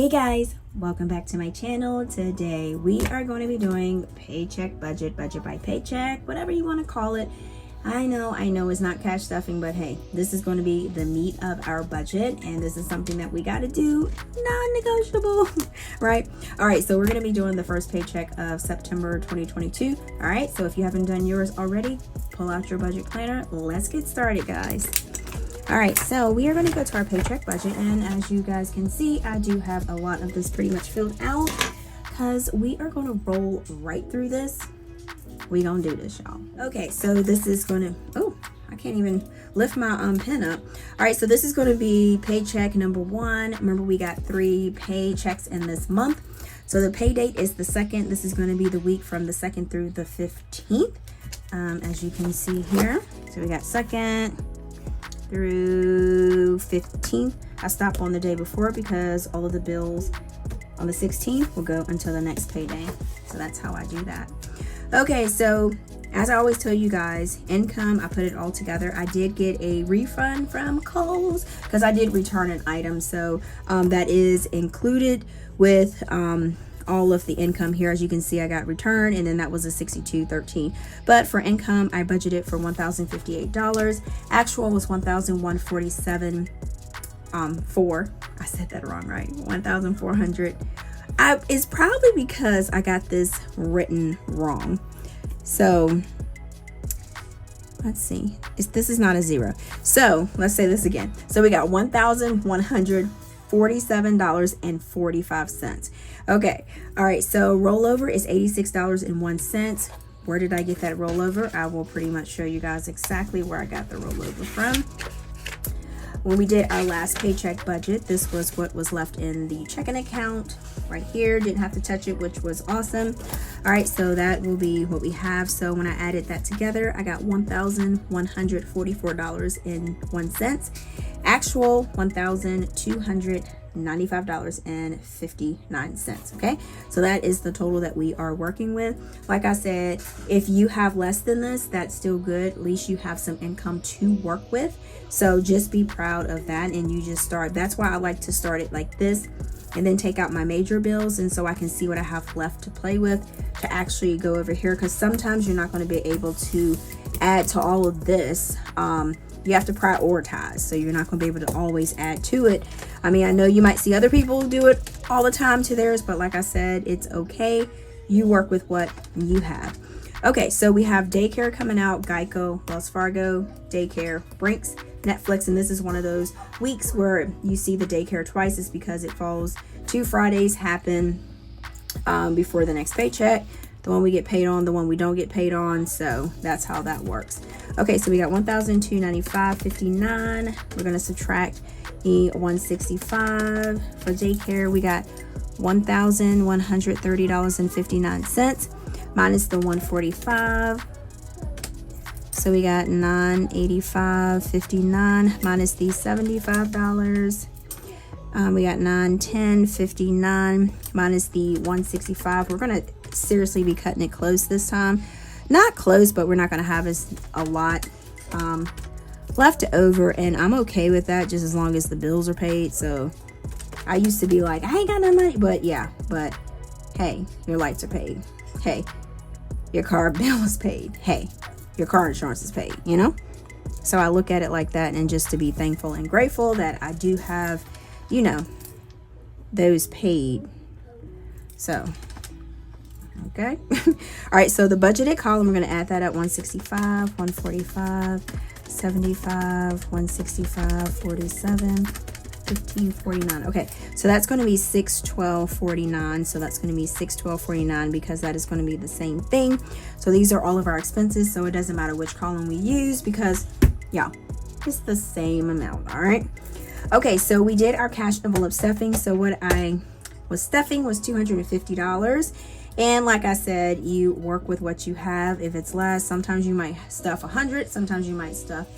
Hey guys, welcome back to my channel. Today we are going to be doing paycheck budget by paycheck, whatever you want to call it. I know it's not cash stuffing, but hey, this is going to be the meat of our budget, and this is something that we got to do, non-negotiable, right? All right, so we're going to be doing the first paycheck of September 2022. All right, so if you haven't done yours already, pull out your budget planner. Let's get started, guys. All right, so we are going to go to our paycheck budget, and as you guys can see, I do have a lot of this pretty much filled out because we are going to roll right through this. We gonna do this, y'all. Okay, so this is gonna, oh, I can't even lift my pen up. All right, so this is gonna be paycheck number 1. Remember, we got 3 paychecks in this month. So the pay date is the 2nd. This is gonna be the week from the 2nd through the 15th, as you can see here. So we got 2nd through 15th. I stopped on the day before because all of the bills on the 16th will go until the next payday. So that's how I do that. Okay, so as I always tell you guys, income, I put it all together. I did get a refund from Kohl's because I did return an item. So that is included with all of the income here. As you can see, I got returned, and then that was a $62.13. But for income, I budgeted for $1,058. Actual was $1,147.4. I said that wrong, right? 1,400. It's probably because I got this written wrong. So let's see. This is not a 0. So let's say this again. So we got $1,147.45. Okay. All right. So rollover is $86.01. Where did I get that rollover? I will pretty much show you guys exactly where I got the rollover from. When we did our last paycheck budget, this was what was left in the checking account right here. Didn't have to touch it, which was awesome. All right, so that will be what we have. So when I added that together, I got $1,144.01. Actual $1,295.59. Okay, so that is the total that we are working with. Like I said, if you have less than this, that's still good. At least you have some income to work with. So just be proud of that, and you just start. That's why I like to start it like this and then take out my major bills, and so I can see what I have left to play with to actually go over here, because sometimes you're not going to be able to add to all of this. You have to prioritize, so you're not going to be able to always add to it. I mean, I know you might see other people do it all the time to theirs, but like I said, it's okay. You work with what you have. Okay, so we have daycare coming out, Geico, Wells Fargo, daycare, Brinks, Netflix, and this is one of those weeks where you see the daycare twice. Is because it falls 2 Fridays happen before the next paycheck. The one we get paid on, the one we don't get paid on. So that's how that works. Okay, so we got $1,295.59. We're going to subtract the $165 for daycare. We got $1,130.59 minus the $145. So we got $985.59 minus the $75. We got $910.59 minus the $165. We're going to seriously be cutting it close this time. Not close, but we're not going to have a lot left over, and I'm okay with that just as long as the bills are paid. So I used to be like, I ain't got no money, but yeah, but hey, your lights are paid. Hey, your car bill is paid. Hey, your car insurance is paid, you know? So I look at it like that, and just to be thankful and grateful that I do have, you know, those paid. So okay. All right, so the budgeted column, we're going to add that up: 165, 145, 75, 165, 47, 15, 49. Okay, so that's going to be 612.49. So that's going to be 612.49 because that is going to be the same thing. So these are all of our expenses, so it doesn't matter which column we use because yeah, it's the same amount. All right. Okay, so we did our cash envelope stuffing. So what I was stuffing was $250. And like I said, you work with what you have. If it's less, sometimes you might stuff 100, sometimes you might stuff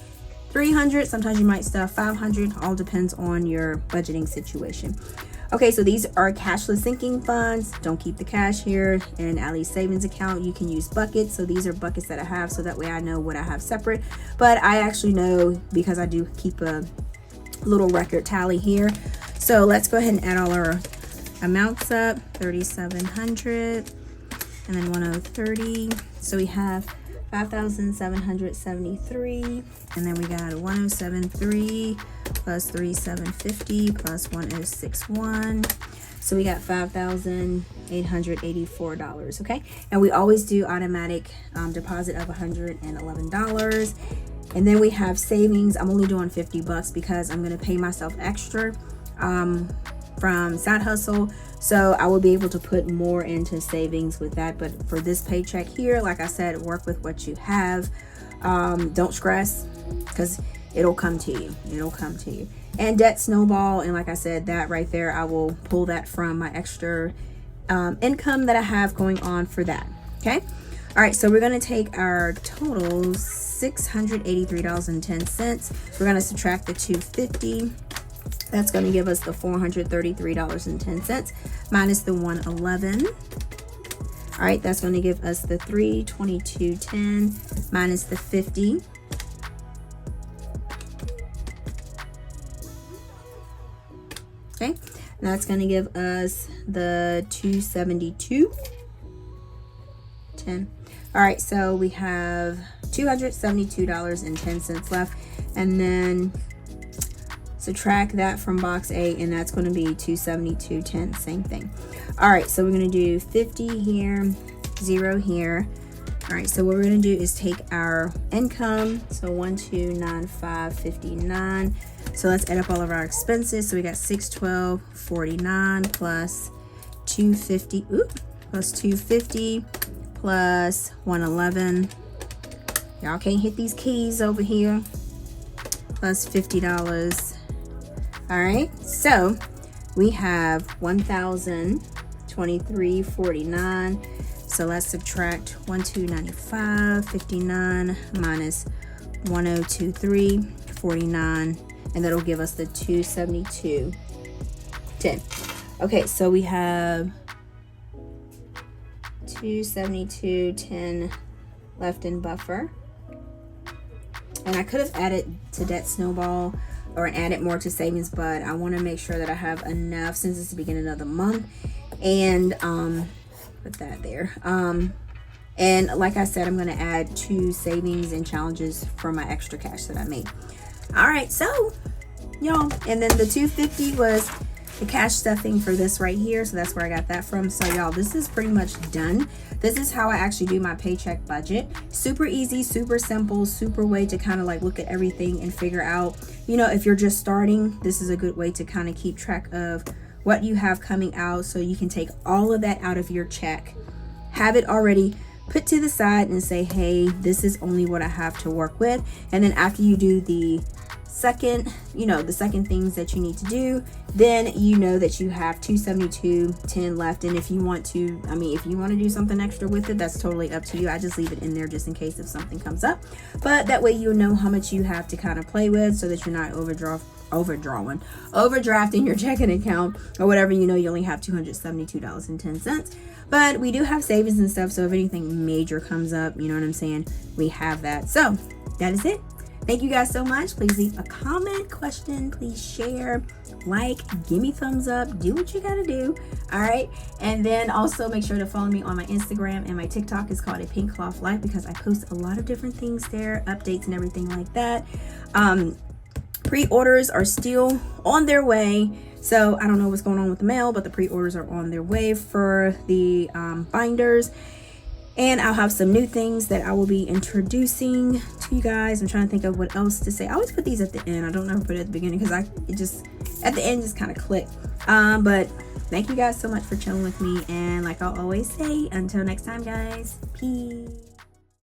300, sometimes you might stuff 500. All depends on your budgeting situation. Okay, so these are cashless sinking funds. Don't keep the cash here in Allie's savings account. You can use buckets. So these are buckets that I have, so that way I know what I have separate. But I actually know because I do keep a little record tally here. So let's go ahead and add all our amounts up 3,700 and then 1030. So we have 5,773, and then we got 1073 plus 3,750 plus 1061. So we got $5,884. Okay, and we always do automatic deposit of $111. And then we have savings. I'm only doing $50 because I'm going to pay myself extra from side hustle, so I will be able to put more into savings with that. But for this paycheck here, like I said, work with what you have. Don't stress, because it'll come to you. It'll come to you. And debt snowball, and like I said, that right there, I will pull that from my extra income that I have going on for that. Okay, all right, so we're going to take our totals, $683.10. We're going to subtract the $250. That's going to give us the $433.10 minus the $111. All right, that's going to give us the $322.10 minus the $50. Okay, that's going to give us the $272.10. All right, so we have $272.10 left, and then subtract that from box A, and that's going to be $272.10, same thing. All right, so we're going to do 50 here, 0 here. All right, so what we're going to do is take our income, so 1295.59. So let's add up all of our expenses. So we got 612.49 plus 250, plus 250 plus 111. Y'all can't hit these keys over here. Plus $50. All right, so we have $1,023.49. So let's subtract 1,295.59 minus 1,023.49, and that'll give us the 272.10. Okay, so we have 272.10 left in buffer. And I could have added to debt snowball or added more to savings, but I want to make sure that I have enough since it's the beginning of the month. And put that there. And like I said, I'm going to add 2 savings and challenges for my extra cash that I made. All right, so y'all, and then the 250 was the cash stuffing for this right here, so that's where I got that from. So y'all, this is pretty much done. This is how I actually do my paycheck budget. Super easy, super simple, super way to kind of like look at everything and figure out, you know, if you're just starting, this is a good way to kind of keep track of what you have coming out, so you can take all of that out of your check, have it already put to the side, and say, hey, this is only what I have to work with. And then after you do the second things that you need to do, then you know that you have $272.10 left. And if you want to, if you want to do something extra with it, that's totally up to you. I just leave it in there just in case if something comes up, but that way you know how much you have to kind of play with, so that you're not overdrafting your checking account or whatever. You know, you only have $272.10, but we do have savings and stuff, so if anything major comes up, you know what I'm saying, we have that. So that is it. Thank you guys so much. Please leave a comment, question, please share, like, give me thumbs up, do what you gotta do. All right, and then also make sure to follow me on my Instagram, and my TikTok is called A Pink Cloth Life, because I post a lot of different things there, updates and everything like that. Pre-orders are still on their way, so I don't know what's going on with the mail, but the pre-orders are on their way for the binders. And I'll have some new things that I will be introducing to you guys. I'm trying to think of what else to say. I always put these at the end. I don't ever put it at the beginning because it just at the end just kind of clicked. But thank you guys so much for chilling with me. And like I always say, until next time, guys, peace.